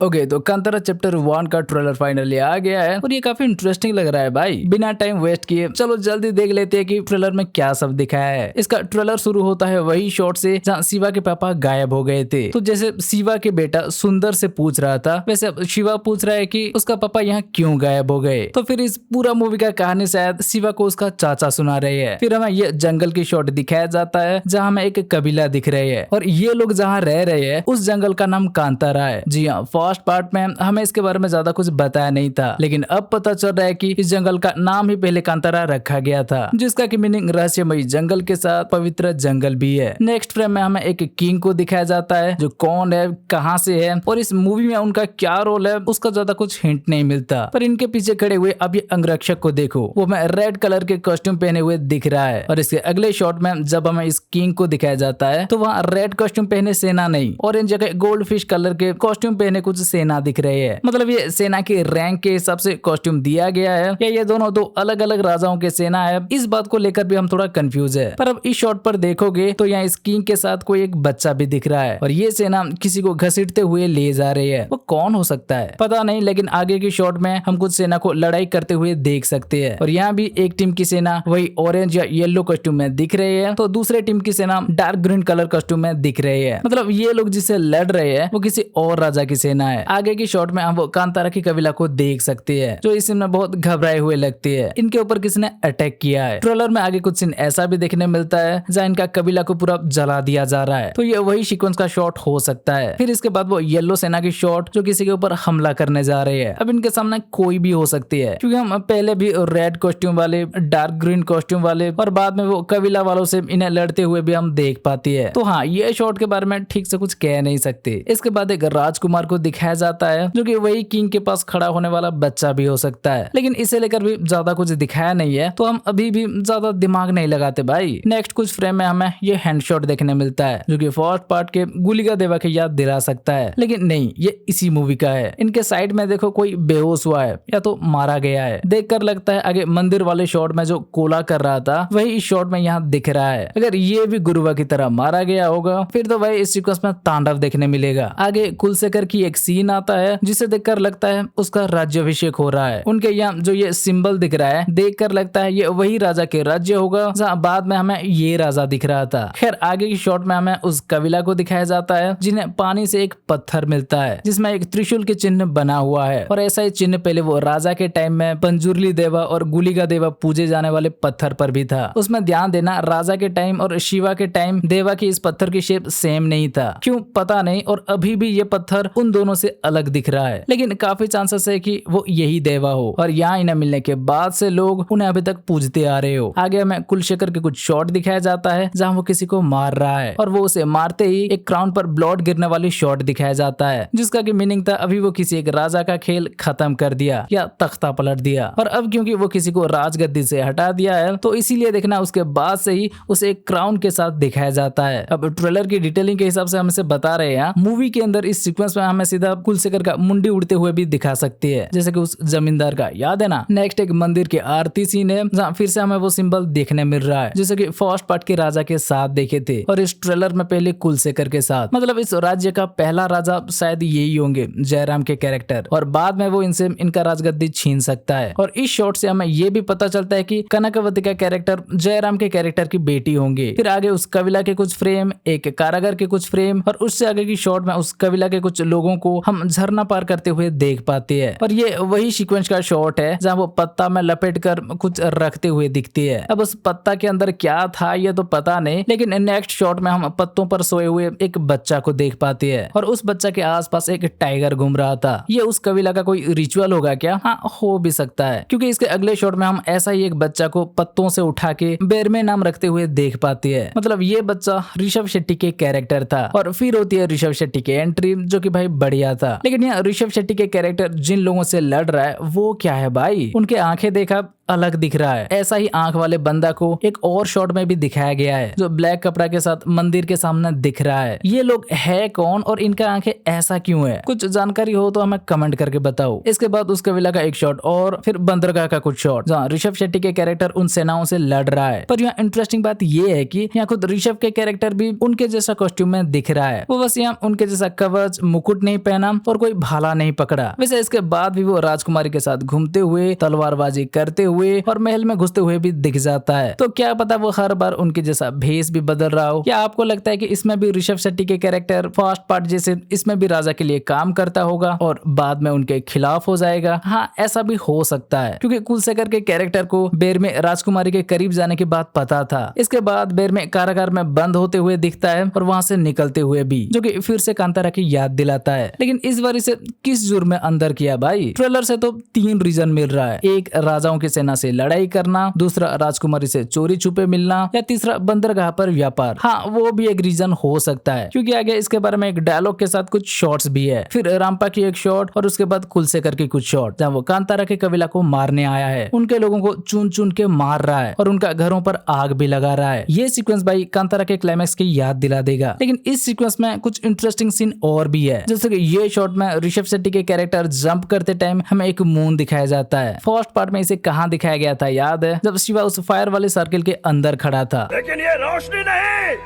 Okay तो Kantara chapter 1 का trailer finally आ गया है और ये काफी इंटरेस्टिंग लग रहा है भाई। बिना टाइम वेस्ट किए चलो जल्दी देख लेते हैं कि ट्रेलर में क्या सब दिखाया है। इसका ट्रेलर शुरू होता है वही शॉट से जहाँ शिवा के पापा गायब हो गए थे। तो जैसे शिवा के बेटा सुंदर से पूछ रहा था वैसे अब शिवा पूछ रहा है कि उसका पापा यहाँ क्यों गायब हो गए। तो फिर इस पूरा मूवी का कहानी शायद शिवा को उसका चाचा सुना रहे हैं। फिर हमें ये जंगल की शॉट दिखाया जाता है जहाँ हमें एक कबीला दिख रही है और ये लोग जहाँ रह रहे हैं उस जंगल का नाम कांतारा है। जी हाँ, फर्स्ट पार्ट में हमें इसके बारे में ज्यादा कुछ बताया नहीं था, लेकिन अब पता चल रहा है कि इस जंगल का नाम ही पहले कांतारा रखा गया था, जिसका की मीनिंग रहस्यमयी जंगल के साथ पवित्र जंगल भी है। नेक्स्ट फ्रेम में हमें एक किंग को दिखाया जाता है जो कौन है, कहाँ से है और इस मूवी में उनका क्या रोल है उसका ज्यादा कुछ हिंट नहीं मिलता। पर इनके पीछे खड़े हुए अब ये अंगरक्षक को देखो, वो हमें रेड कलर के कॉस्ट्यूम पहने हुए दिख रहा है। और इसके अगले शॉट में जब हमें इस किंग को दिखाया जाता है तो वहाँ रेड कॉस्ट्यूम पहने सेना नहीं और इन जगह गोल्ड फिश कलर के कॉस्ट्यूम पहने कुछ सेना दिख रहे हैं। मतलब ये सेना के रैंक के हिसाब से कॉस्ट्यूम दिया गया है या ये दोनों दो अलग अलग राजाओं के सेना है, इस बात को लेकर भी हम थोड़ा कंफ्यूज है। पर अब इस शॉट पर देखोगे तो यहाँ इस किंग के साथ कोई एक बच्चा भी दिख रहा है और ये सेना किसी को घसीटते हुए ले जा रही है। वो कौन हो सकता है पता नहीं, लेकिन आगे की शॉट में हम कुछ सेना को लड़ाई करते हुए देख सकते हैं। और यहाँ भी एक टीम की सेना वही ऑरेंज या येलो कॉस्ट्यूम में दिख रही है तो दूसरे टीम की सेना डार्क ग्रीन कलर कॉस्ट्यूम में दिख रही है। मतलब ये लोग जिससे लड़ रहे हैं वो किसी और राजा की सेना है। आगे की शॉट में हम वो कांतारा की कबीला को देख सकते हैं जो इस सीन में बहुत घबराए हुए लगती है। इनके ऊपर किसी ने अटैक किया है। ट्रेलर में आगे कुछ सीन ऐसा भी देखने मिलता है जहाँ इनका कबीला को पूरा जला दिया जा रहा है, तो ये वही सीक्वेंस का शॉट हो सकता है। फिर इसके बाद वो येलो सेना की शॉट जो किसी के ऊपर हमला करने जा रही है। अब इनके सामने कोई भी हो सकती है क्योंकि हम पहले भी रेड कॉस्ट्यूम वाले, डार्क ग्रीन कॉस्ट्यूम वाले और बाद में वो कबीला वालों से इन्हें लड़ते हुए भी हम देख पाती है। तो हाँ, ये शॉट के बारे में ठीक से कुछ कह नहीं सकते। इसके बाद एक राजकुमार को दिखाया जाता है जो कि वही किंग के पास खड़ा होने वाला बच्चा भी हो सकता है, लेकिन इसे लेकर भी ज्यादा कुछ दिखाया नहीं है तो हम अभी भी ज्यादा दिमाग नहीं लगाते भाई। नेक्स्ट कुछ फ्रेम में हमें ये हैंडशॉट देखने मिलता है जो कि फर्स्ट पार्ट के गुलिका देवा की याद दिला सकता है, लेकिन नहीं, ये इसी मूवी का है। इनके साइड में देखो कोई बेहोश हुआ है या तो मारा गया है। देखकर लगता है आगे मंदिर वाले शॉट में जो कोला कर रहा था वही इस शॉट में यहाँ दिख रहा है। अगर ये भी गुरुवा की तरह मारा गया होगा फिर तो भाई इस सीक्वेंस में तांडव देखने मिलेगा। आगे कुलशेखर की एक सीन आता है जिसे देखकर लगता है उसका राज्याभिषेक हो रहा है। उनके यहाँ जो ये सिंबल दिख रहा है देखकर लगता है ये वही राजा के राज्य होगा जहाँ बाद में हमें ये राजा दिख रहा था। खैर आगे की शॉट में हमें उस कबीला को दिखाया जाता है जिन्हें पानी से एक पत्थर मिलता है जिसमें एक त्रिशूल के चिन्ह बना हुआ है और ऐसा ही चिन्ह पहले वो राजा के टाइम में पंजुर्ली देवा और गुलिका देवा पूजे जाने वाले पत्थर पर भी था। उसमें ध्यान देना, राजा के टाइम और शिवा के टाइम देवा की इस पत्थर की शेप सेम नहीं था, क्यों पता नहीं। और अभी भी ये पत्थर उन दोनों से अलग दिख रहा है, लेकिन काफी चांसेस है कि वो यही देवा हो और यहाँ इन्हें मिलने के बाद से लोग उन्हें अभी तक पूजते आ रहे हो। आगे हमें कुलशेखर के कुछ शॉट दिखाया जाता है जहाँ वो किसी को मार रहा है और वो उसे मारते ही एक क्राउन पर ब्लड गिरने वाली शॉट दिखाया जाता है जिसका की मीनिंग था अभी वो किसी एक राजा का खेल खत्म कर दिया या तख्ता पलट दिया। और अब क्योंकि वो किसी को राजगद्दी से हटा दिया है तो इसीलिए देखना उसके बाद से ही उसे एक क्राउन के साथ दिखाया जाता है। अब ट्रेलर की डिटेलिंग के हिसाब से हम इसे बता रहे हैं, मूवी के अंदर इस सीक्वेंस में हमें सीधा कुलशेखर का मुंडी उड़ते हुए भी दिखा सकती है जैसे कि उस जमींदार का, याद है ना। नेक्स्ट एक मंदिर के आरती सीन है जहाँ फिर से हमें वो सिंबल देखने मिल रहा है जैसे कि फर्स्ट पार्ट के राजा के साथ देखे थे और इस ट्रेलर में पहले कुलशेखर के साथ। मतलब इस राज्य का पहला राजा शायद यही होंगे, जयराम के कैरेक्टर, और बाद में वो इनसे इनका राजगद्दी छीन सकता है। और इस शॉट से हमें ये भी पता चलता है कि कनकवती का कैरेक्टर जयराम के कैरेक्टर की बेटी होंगे। फिर आगे उस कबीला के कुछ फ्रेम, एक कारागर के कुछ फ्रेम और उससे आगे की शॉट में उस कबीला के कुछ लोगों को हम झरना पार करते हुए देख पाते हैं। और ये वही सीक्वेंस का शॉट है जहाँ वो पत्ता में लपेट कर कुछ रखते हुए दिखती है। अब उस पत्ता के अंदर क्या था ये तो पता नहीं, लेकिन नेक्स्ट शॉट में हम पत्तों पर सोए हुए एक बच्चा को देख पाते हैं और उस बच्चा के आसपास एक टाइगर घूम रहा था। ये उस कबीला का कोई रिचुअल होगा क्या? हाँ, हो भी सकता है क्योंकि इसके अगले शॉट में हम ऐसा ही एक बच्चा को पत्तों से उठा के बेरमे नाम रखते हुए देख पाते हैं। मतलब ये बच्चा ऋषभ शेट्टी के कैरेक्टर था और फिर होती है ऋषभ शेट्टी की एंट्री जो कि भाई बढ़िया था। लेकिन यहाँ ऋषभ शेट्टी के कैरेक्टर जिन लोगों से लड़ रहा है वो क्या है भाई? उनके आंखें देखा अलग दिख रहा है। ऐसा ही आंख वाले बंदा को एक और शॉट में भी दिखाया गया है जो ब्लैक कपड़ा के साथ मंदिर के सामने दिख रहा है। ये लोग है कौन और इनका आंखें ऐसा क्यों है? कुछ जानकारी हो तो हमें कमेंट करके बताओ। इसके बाद उस कबीला का एक शॉट और फिर बंदरगाह का कुछ शॉट जहाँ ऋषभ शेट्टी के कैरेक्टर उन सेनाओं से लड़ रहा है। पर यहाँ इंटरेस्टिंग बात ये है कि यहाँ खुद ऋषभ के कैरेक्टर भी उनके जैसा कॉस्ट्यूम में दिख रहा है। वो बस यहाँ उनके जैसा कवच मुकुट नहीं पहना और कोई भाला नहीं पकड़ा। वैसे इसके बाद भी वो राजकुमारी के साथ घूमते हुए, तलवारबाजी करते हुए और महल में घुसते हुए भी दिख जाता है। तो क्या पता वो हर बार उनके जैसा भेष भी बदल रहा हो। क्या आपको लगता है कि इसमें भी ऋषभ शेट्टी के कैरेक्टर फर्स्ट पार्ट जैसे इसमें भी राजा के लिए काम करता होगा और बाद में उनके खिलाफ हो जाएगा? हाँ, ऐसा भी हो सकता है क्योंकि कुलशेखर के कैरेक्टर को बेर में राजकुमारी के करीब जाने की बात पता था। इसके बाद बेर में कारागार में बंद होते हुए दिखता है और वहां से निकलते हुए भी, जो कि फिर से कांतारा की याद दिलाता है। लेकिन इस बार इसे किस जुर्म में अंदर किया भाई? ट्रेलर से तो 3 रीजन मिल रहा है। एक, राजाओं की सेना से लड़ाई करना, दूसरा राजकुमारी से चोरी छुपे मिलना, या तीसरा बंदरगाह पर व्यापार। हाँ, वो भी एक रीजन हो सकता है क्योंकि आगे इसके बारे में एक डायलॉग के साथ कुछ शॉट्स भी है। फिर रामपा की एक शॉट और उसके बाद कुलशेखर की कुछ शॉट जहाँ वो कांतारा के कबीला को मारने आया है, उनके लोगों को चुन चुन के मार रहा है और उनका घरों पर आग भी लगा रहा है। ये सीक्वेंस भाई कांतारा के क्लाइमैक्स की याद दिला देगा। लेकिन इस सीक्वेंस में कुछ इंटरेस्टिंग सीन और भी है, जैसे कि ये शॉट में ऋषभ शेट्टी के कैरेक्टर जंप करते टाइम हमें एक मून दिखाया जाता है। फर्स्ट पार्ट में इसे कहाँ दिखाया गया था याद है? जब शिवा उस फायर वाले सर्किल के अंदर खड़ा था। लेकिन ये रोशनी नहीं,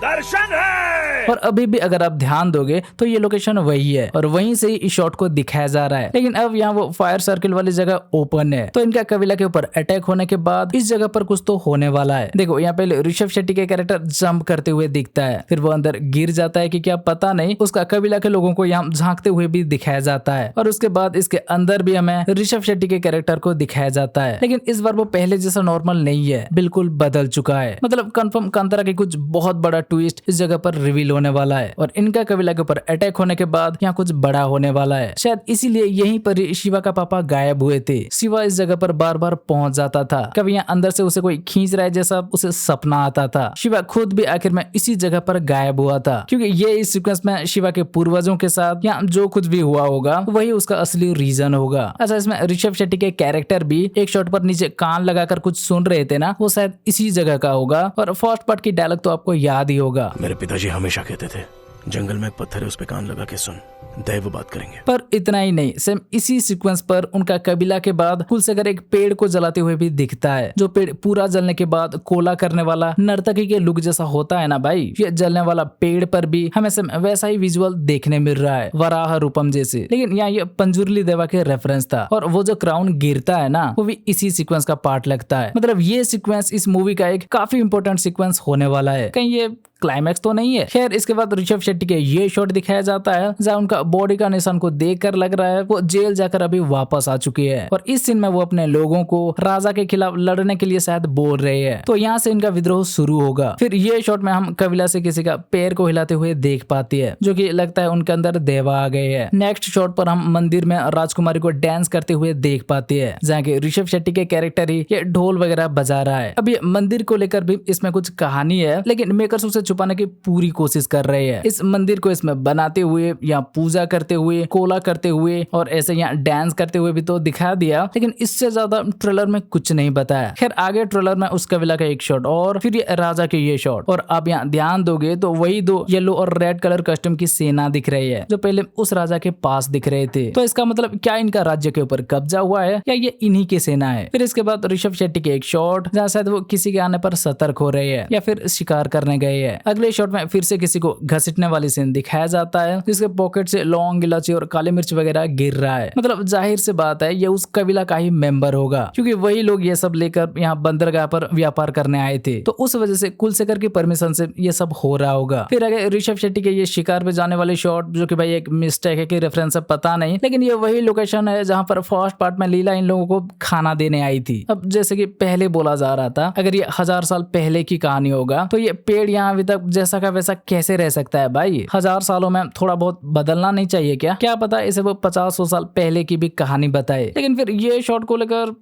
दर्शन है। और अभी भी अगर आप ध्यान दोगे तो ये लोकेशन वही है और वहीं से ही इस शॉट को दिखाया जा रहा है। लेकिन अब यहाँ वो फायर सर्किल वाली जगह ओपन है, तो इनका कबीला के ऊपर अटैक होने के बाद इस जगह पर कुछ तो होने वाला है। देखो यहाँ पहले ऋषभ शेट्टी के कैरेक्टर जंप करते हुए दिखता है, फिर वो अंदर गिर जाता है कि क्या पता नहीं। उसका कबीला के लोगों को यहाँ झांकते हुए भी दिखाया जाता है और उसके बाद इसके अंदर भी हमें ऋषभ शेट्टी के कैरेक्टर को दिखाया जाता है। लेकिन इस बार वो पहले जैसा नॉर्मल नहीं है, बिल्कुल बदल चुका है। मतलब कंफर्म कांतारा की कुछ बहुत बड़ा ट्विस्ट इस जगह पर रिवील होने वाला है और इनका कबीला के ऊपर अटैक होने के बाद यहाँ कुछ बड़ा होने वाला है। शायद इसीलिए यहीं पर शिवा का पापा गायब हुए थे। शिवा इस जगह पर बार बार पहुंच जाता था, कभी यहाँ अंदर से उसे कोई खींच रहा है जैसा उसे सपना आता था। शिवा खुद भी आखिर में इसी जगह पर गायब हुआ था क्योंकि ये इस सीक्वेंस में शिवा के पूर्वजों के साथ या जो कुछ भी हुआ होगा वही उसका असली रीजन होगा। अच्छा, इसमें ऋषभ शेट्टी के कैरेक्टर भी एक शॉट पर नीचे कान लगाकर कुछ सुन रहे थे ना, वो शायद इसी जगह का होगा। और फर्स्ट पार्ट की डायलॉग तो आपको याद ही होगा। मेरे पिताजी हमेशा कहते थे, जंगल में एक पत्थर है, उस पे कान लगा के सुन, दैव बात करेंगे। पर इतना ही नहीं, सेम इसी सीक्वेंस पर उनका कबीला के बाद कुलशेखर एक पेड़ को जलाते हुए भी दिखता है, जो पेड़ पूरा जलने के बाद कोला करने वाला नर्तकी के लुक जैसा होता है ना भाई, ये जलने वाला पेड़ पर भी हमें सेम वैसा ही विजुअल देखने मिल रहा है, वराह रूपम जैसे। लेकिन यहाँ ये पंजुर्ली देवा के रेफरेंस था और वो जो क्राउन गिरता है ना, वो भी इसी सीक्वेंस का पार्ट लगता है। मतलब ये सीक्वेंस इस मूवी का एक काफी इंपॉर्टेंट सीक्वेंस होने वाला है, कहीं ये क्लाइमैक्स तो नहीं है। खैर, इसके बाद ऋषभ शेट्टी के ये शॉट दिखाया जाता है जहाँ उनका बॉडी का निशान को देखकर लग रहा है वो जेल जाकर अभी वापस आ चुकी है और इस सीन में वो अपने लोगों को राजा के खिलाफ लड़ने के लिए शायद बोल रहे हैं। तो यहाँ से इनका विद्रोह शुरू होगा। फिर ये शॉट में हम कबीला से किसी का पैर को हिलाते हुए देख पाती है, जो कि लगता है उनके अंदर देवा आ गए हैं। नेक्स्ट शॉट पर हम मंदिर में राजकुमारी को डांस करते हुए देख पाती है, जहाँ के ऋषभ शेट्टी के कैरेक्टर ही ये ढोल वगैरह बजा रहा है। अब ये मंदिर को लेकर भी इसमें कुछ कहानी है, लेकिन मेकर्स उसे छुपाने की पूरी कोशिश कर रहे हैं। इस मंदिर को इसमें बनाते हुए, यहाँ पूजा करते हुए, कोला करते हुए और ऐसे यहाँ डांस करते हुए भी तो दिखा दिया, लेकिन इससे ज्यादा ट्रेलर में कुछ नहीं बताया। खैर, आगे ट्रेलर में उस कबीला का एक शॉट और फिर ये राजा के ये शॉट, और आप यहाँ ध्यान दोगे तो वही 2 येलो और रेड कलर कस्टम की सेना दिख रही है जो पहले उस राजा के पास दिख रहे थे। तो इसका मतलब क्या इनका राज्य के ऊपर कब्जा हुआ है या ये इन्हीं की सेना है? फिर इसके बाद ऋषभ शेट्टी के एक शॉट जहाँ शायद वो किसी के आने पर सतर्क हो रहे हैं या फिर शिकार करने गए हैं। अगले शॉट में फिर से किसी को घसीटने वाली सीन दिखाया जाता है, जिसके पॉकेट से लौंग, इलायची और काली मिर्च वगैरह गिर रहा है। मतलब जाहिर से बात है ये उस कबीला का ही मेंबर होगा, क्योंकि वही लोग ये सब लेकर यहाँ बंदरगाह पर व्यापार करने आए थे। तो उस वजह से कुलशेखर की परमिशन से ये सब हो रहा होगा। फिर आगे ऋषभ शेट्टी के ये शिकार पे जाने वाले शॉट, जो कि भाई एक मिस्टेक है कि रेफरेंस है पता नहीं, लेकिन ये वही लोकेशन है जहाँ पर फर्स्ट पार्ट में लीला इन लोगों को खाना देने आई थी। अब जैसे कि पहले बोला जा रहा था, अगर ये 1000 साल पहले की कहानी होगा तो ये पेड़ यहाँ अभी तक जैसा का वैसा कैसे रह सकता है भाई? 1000 सालों में थोड़ा बहुत बदलना नहीं चाहिए क्या? क्या पता इसे वो 50-100 साल पहले की भी कहानी बताए। लेकिन फिर ये शॉट को लेकर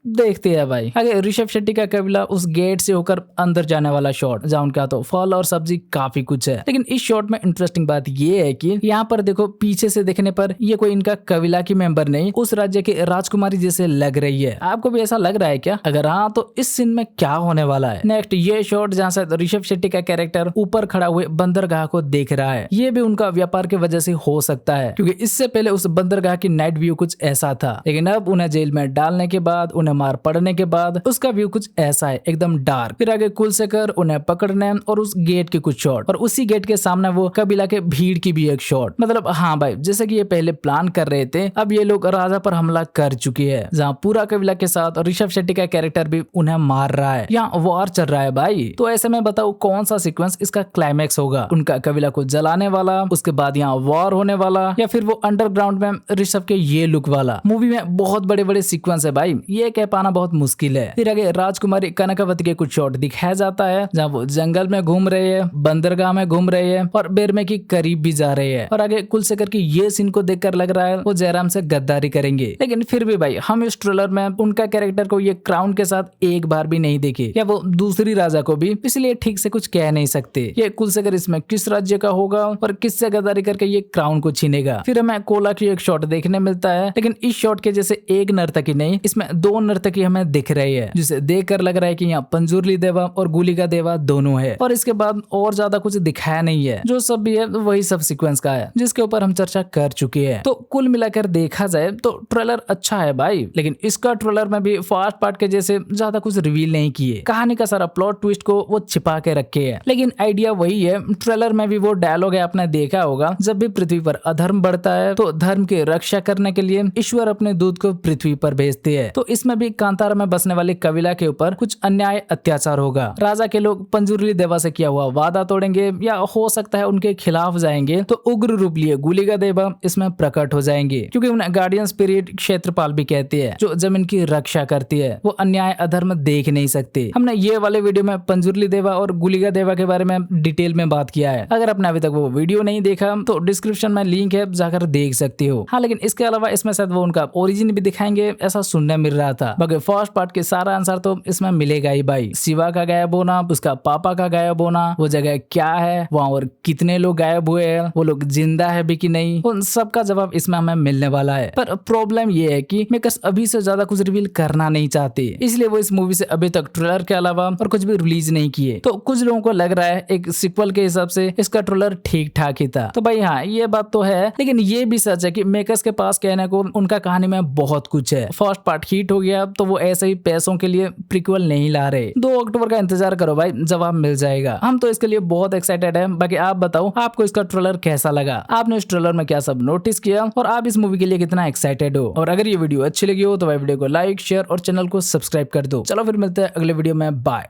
देखते हैं भाई। आगे ऋषभ शेट्टी का कबीला उस गेट से होकर अंदर जाने वाला शॉट, जहाँ उनका तो फल और सब्जी काफी कुछ है। लेकिन इस शॉट में इंटरेस्टिंग बात ये है कि यहाँ पर देखो पीछे से देखने पर ये कोई इनका कबीला की मेंबर नहीं, उस राज्य की राजकुमारी जैसे लग रही है। आपको भी ऐसा लग रहा है क्या? अगर हाँ तो इस सीन में क्या होने वाला है? नेक्स्ट ये शॉट जहाँ से ऋषभ शेट्टी का कैरेक्टर ऊपर खड़ा हुए बंदरगाह को देख रहा है, ये भी उनका व्यापार की वजह से हो सकता है, क्योंकि इससे पहले उस बंदरगाह की नाइट व्यू कुछ ऐसा था, लेकिन अब उन्हें जेल में डालने के बाद, उन्हें मार पड़ने के बाद उसका व्यू कुछ ऐसा है, एकदम डार्क। फिर आगे कुलशेखर उन्हें पकड़ने और उस गेट के कुछ शॉट, और उसी गेट के सामने वो कबीला के भीड़ की भी एक शॉट। मतलब हाँ भाई, जैसे कि ये पहले प्लान कर रहे थे, अब ये लोग राजा पर हमला कर चुके हैं, जहाँ पूरा कबीला के साथ ऋषभ शेट्टी का कैरेक्टर भी उन्हें मार रहा है, यहाँ वॉर चल रहा है भाई। तो ऐसे में बताओ कौन सा सीक्वेंस इसका क्लाइमैक्स होगा? उनका कबीला को जलाने वाला, उसके बाद यहाँ वॉर होने वाला, या फिर वो अंडरग्राउंड में ऋषभ के ये लुक वाला? मूवी में बहुत बड़े बड़े सीक्वेंस है भाई, ये कह पाना बहुत मुश्किल है। फिर आगे राजकुमारी कनकावती के कुछ शॉट दिखाया जाता है, जहाँ वो जंगल में घूम रहे हैं, बंदरगाह में घूम रहे हैं और बेरमे की करीब भी जा रहे हैं। और आगे कुलशेखर की ये सीन को देखकर लग रहा है वो जयराम से गद्दारी करेंगे। लेकिन फिर भी भाई हम इस ट्रेलर में उनका कैरेक्टर को ये क्राउन के साथ एक बार भी नहीं देखे, या वो दूसरी राजा को भी, इसलिए ठीक से कुछ कह नहीं सकते ये कुलशेखर इसमें किस राज्य का होगा और किससे गद्दारी करके ये क्राउन को छीनेगा। फिर हमें कोला की एक शॉट देखने मिलता है, लेकिन इस शॉट के जैसे एक नर्तकी नहीं, इसमें दो नर्तकी हमें दिख रही है, जिसे देखकर लग रहा है कि यहाँ पंजुर्ली देवा और गुलिका देवा दोनों है। और इसके बाद और ज्यादा कुछ दिखाया नहीं है, जो सब भी है वही सब सीक्वेंस का है, जिसके ऊपर हम चर्चा कर चुके हैं। तो कुल मिलाकर देखा जाए तो ट्रेलर अच्छा है भाई, लेकिन इसका ट्रेलर में भी फर्स्ट पार्ट के जैसे ज्यादा कुछ रिवील नहीं किए, कहानी का सारा प्लॉट ट्विस्ट को वो छिपा के रखे है। लेकिन आइडिया वही है, ट्रेलर में भी वो डायलॉग है, आपने देखा होगा, जब भी पृथ्वी पर अधर्म बढ़ता है तो धर्म की रक्षा करने के लिए ईश्वर अपने दूत को पृथ्वी पर भेजते हैं। तो इसमें भी कांतारा में बसने वाले कबीला के ऊपर कुछ अन्याय अत्याचार होगा। राजा के लोग पंजुर्ली देवा से किया हुआ वादा तोड़ेंगे, या हो सकता है उनके खिलाफ जाएंगे, तो उग्र रूप लिए गुलिका देवा इसमें प्रकट हो जाएंगे, क्योंकि उन्हें गार्डियन स्पिरिट क्षेत्रपाल भी कहते हैं, जो जमीन की रक्षा करती है। वो अन्याय अधर्म देख नहीं सकते। हमने ये वाले वीडियो में पंजुर्ली देवा और गुलिका देवा के बारे में डिटेल में बात किया है। अगर आपने अभी तक वो वीडियो नहीं देखा तो डिस्क्रिप्शन में लिंक है, जाकर देख सकते हो। हाँ, लेकिन इसके अलावा इसमें शायद वो उनका ओरिजिन भी दिखाएंगे, ऐसा सुनने मिल रहा था। बाकी फर्स्ट पार्ट के सारा आंसर तो इसमें मिलेगा ही भाई। शिवा का गायब होना, उसका पापा का गायब होना, वो जगह क्या है, वहाँ और कितने लोग गायब हुए हैं, वो लोग जिंदा है भी कि नहीं, उन सब का जवाब इसमें हमें मिलने वाला है। पर प्रॉब्लम ये है कि मेकर्स अभी से ज्यादा कुछ रिवील करना नहीं चाहते, इसलिए वो इस मूवी से अभी तक ट्रेलर के अलावा और कुछ भी रिलीज नहीं किए। तो कुछ लोगों को लग रहा है एक सीक्वल के हिसाब से इसका ट्रेलर ठीक ठाक ही था। तो भाई हाँ, ये बात तो है, लेकिन ये भी सच है कि मेकर्स के पास कहने को उनका कहानी में बहुत कुछ है। फर्स्ट पार्ट हिट हो गया तो वो ऐसे ही पैसों के लिए प्रीक्वल नहीं ला रहे। 2 अक्टूबर का इंतजार करो भाई, जवाब मिल जाएगा। हम तो इसके लिए बहुत एक्साइटेड है। बाकी आप बताओ आपको इसका ट्रेलर कैसा लगा, आपने इस ट्रेलर में क्या सब नोटिस किया, और आप इस मूवी के लिए कितना एक्साइटेड हो। और अगर ये वीडियो अच्छी लगी हो तो भाई वीडियो को लाइक, शेयर और चैनल को सब्सक्राइब कर दो। चलो फिर मिलते हैं अगले वीडियो में, बाय।